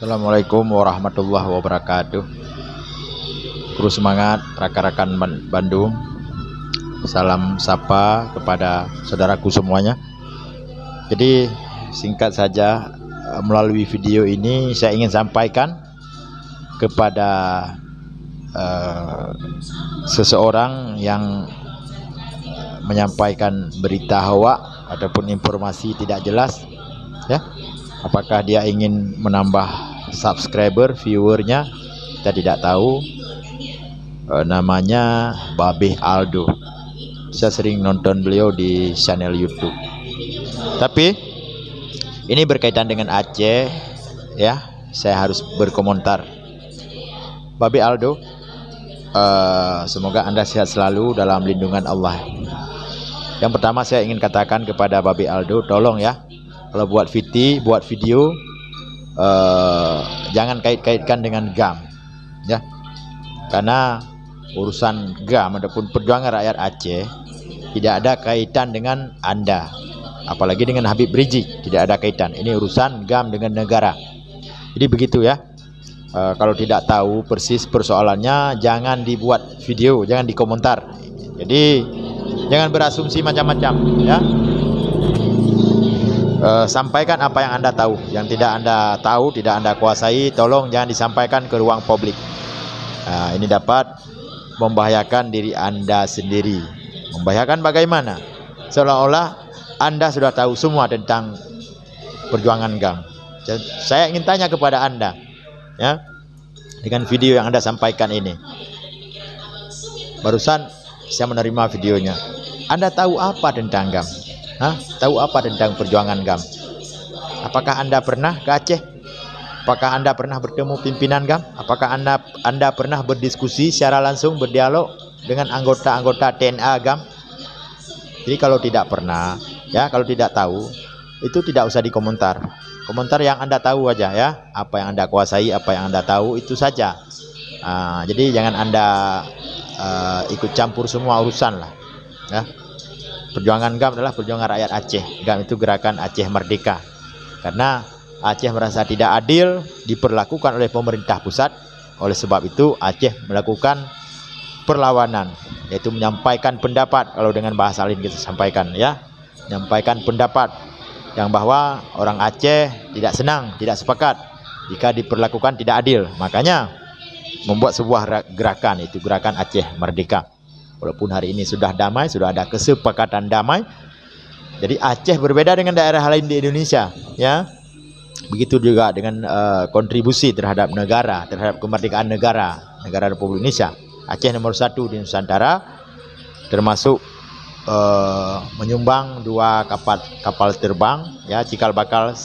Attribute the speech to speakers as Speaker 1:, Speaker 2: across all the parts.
Speaker 1: Assalamualaikum warahmatullahi wabarakatuh. Terus semangat rekan-rekan Bandung. Salam sapa kepada saudaraku semuanya. Jadi singkat saja, melalui video ini saya ingin sampaikan kepada seseorang yang menyampaikan berita hoak ataupun informasi tidak jelas, ya. Apakah dia ingin menambah subscriber, viewernya, kita tidak tahu. Namanya Babe Aldo. Saya sering nonton beliau di channel YouTube. Tapi ini berkaitan dengan Aceh, ya. Saya harus berkomentar. Babe Aldo, semoga Anda sehat selalu dalam lindungan Allah. Yang pertama saya ingin katakan kepada Babe Aldo, tolong ya, kalau buat video, jangan kait-kaitkan dengan GAM, ya. Karena urusan GAM ataupun perjuangan rakyat Aceh tidak ada kaitan dengan Anda, apalagi dengan Habib Rizik, tidak ada kaitan. Ini urusan GAM dengan negara. Jadi begitu ya. Kalau tidak tahu persis persoalannya, jangan dibuat video, jangan dikomentar. Jadi jangan berasumsi macam-macam, ya. Sampaikan apa yang Anda tahu. Yang tidak Anda tahu, tidak Anda kuasai, tolong jangan disampaikan ke ruang publik. Ini dapat membahayakan diri Anda sendiri. Membahayakan bagaimana? Seolah-olah Anda sudah tahu semua tentang perjuangan GAM. Saya ingin tanya kepada Anda, ya, dengan video yang Anda sampaikan ini. Barusan saya menerima videonya. Anda tahu apa tentang GAM? Tahu apa tentang perjuangan GAM? Apakah Anda pernah ke Aceh? Apakah Anda pernah bertemu pimpinan GAM? Apakah Anda pernah berdiskusi secara langsung, berdialog dengan anggota-anggota TNA GAM? Jadi kalau tidak pernah, ya, kalau tidak tahu, itu tidak usah dikomentar. Komentar yang Anda tahu aja, ya. Apa yang Anda kuasai, apa yang Anda tahu, itu saja. Jadi jangan Anda ikut campur semua urusan lah, ya. Perjuangan GAM adalah perjuangan rakyat Aceh. GAM itu gerakan Aceh Merdeka. Karena Aceh merasa tidak adil diperlakukan oleh pemerintah pusat. Oleh sebab itu Aceh melakukan perlawanan, yaitu menyampaikan pendapat. Kalau dengan bahasa lain kita sampaikan, ya, menyampaikan pendapat yang bahwa orang Aceh tidak senang, tidak sepakat jika diperlakukan tidak adil. Makanya membuat sebuah gerakan, itu gerakan Aceh Merdeka. Walaupun hari ini sudah damai, sudah ada kesepakatan damai. Jadi Aceh berbeda dengan daerah lain di Indonesia, ya. Begitu juga dengan kontribusi terhadap negara, terhadap kemerdekaan negara Republik Indonesia. Aceh nomor 1 di Nusantara, termasuk menyumbang 2 kapal terbang, ya, cikal bakal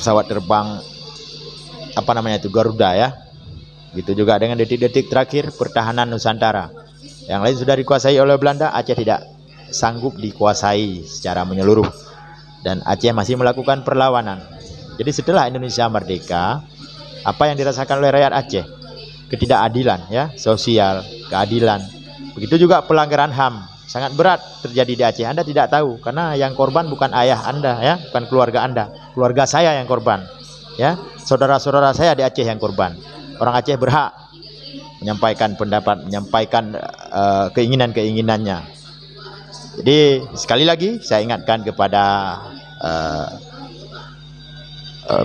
Speaker 1: pesawat terbang apa namanya itu, Garuda, ya. Gitu juga dengan detik-detik terakhir pertahanan Nusantara. Yang lain sudah dikuasai oleh Belanda, Aceh tidak sanggup dikuasai secara menyeluruh. Dan Aceh masih melakukan perlawanan. Jadi setelah Indonesia merdeka, apa yang dirasakan oleh rakyat Aceh? Ketidakadilan, ya, sosial, keadilan. Begitu juga pelanggaran HAM, sangat berat terjadi di Aceh. Anda tidak tahu, karena yang korban bukan ayah Anda, ya, bukan keluarga Anda. Keluarga saya yang korban, ya. Saudara-saudara saya di Aceh yang korban. Orang Aceh berhak menyampaikan pendapat, menyampaikan keinginan-keinginannya. Jadi sekali lagi saya ingatkan kepada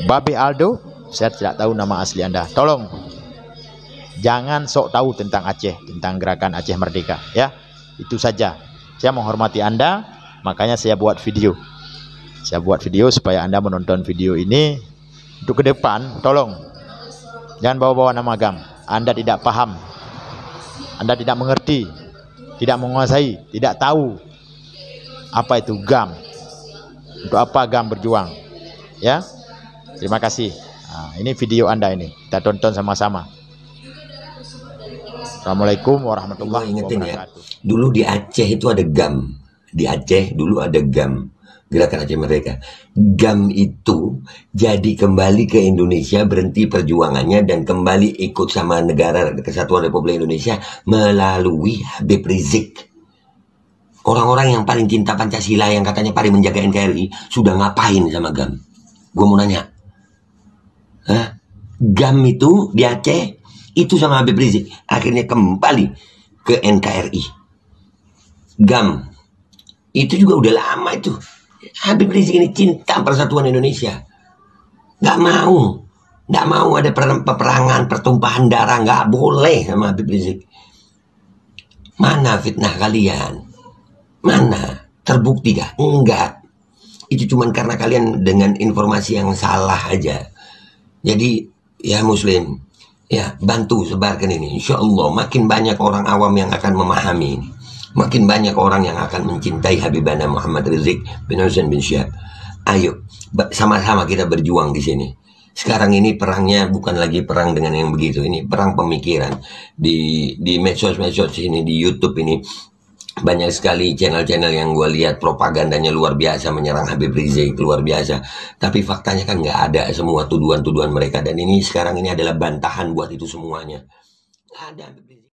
Speaker 1: Babe Aldo, saya tidak tahu nama asli Anda. Tolong jangan sok tahu tentang Aceh, tentang gerakan Aceh Merdeka, ya. Itu saja. Saya menghormati Anda, makanya saya buat video. Saya buat video supaya Anda menonton video ini. Untuk ke depan, tolong jangan bawa-bawa nama GAM. Anda tidak paham, Anda tidak mengerti, tidak menguasai, tidak tahu apa itu GAM, untuk apa GAM berjuang, ya. Terima kasih. Ini video Anda ini, kita tonton sama-sama. Assalamualaikum warahmatullahi wabarakatuh.
Speaker 2: Ya, dulu di Aceh itu ada GAM. Di Aceh dulu ada GAM, Gerakan Aceh Merdeka. GAM itu jadi kembali ke Indonesia, berhenti perjuangannya dan kembali ikut sama negara Kesatuan Republik Indonesia melalui Habib Rizik. Orang-orang yang paling cinta Pancasila, yang katanya paling menjaga NKRI, sudah ngapain sama GAM? Gue mau nanya, GAM itu di Aceh itu sama Habib Rizik akhirnya kembali ke NKRI. GAM itu juga udah lama itu. Habib Rizik ini cinta persatuan Indonesia, nggak mau ada peperangan, pertumpahan darah, nggak boleh sama Habib Rizik. Mana fitnah kalian? Mana? Terbukti gak? Enggak. Itu cuma karena kalian dengan informasi yang salah aja. Jadi ya Muslim, ya bantu sebarkan ini. Insya Allah makin banyak orang awam yang akan memahami ini. Makin banyak orang yang akan mencintai Habibana Muhammad Rizik bin Husain bin Syihab. Ayo, sama-sama kita berjuang di sini. Sekarang ini perangnya bukan lagi perang dengan yang begitu. Ini perang pemikiran. Di medsos-medsos ini, di YouTube ini, banyak sekali channel-channel yang gue lihat propagandanya luar biasa menyerang Habib Rizik, luar biasa. Tapi faktanya kan nggak ada semua tuduhan-tuduhan mereka. Dan ini sekarang ini adalah bantahan buat itu semuanya. Nggak ada Habib Rizik.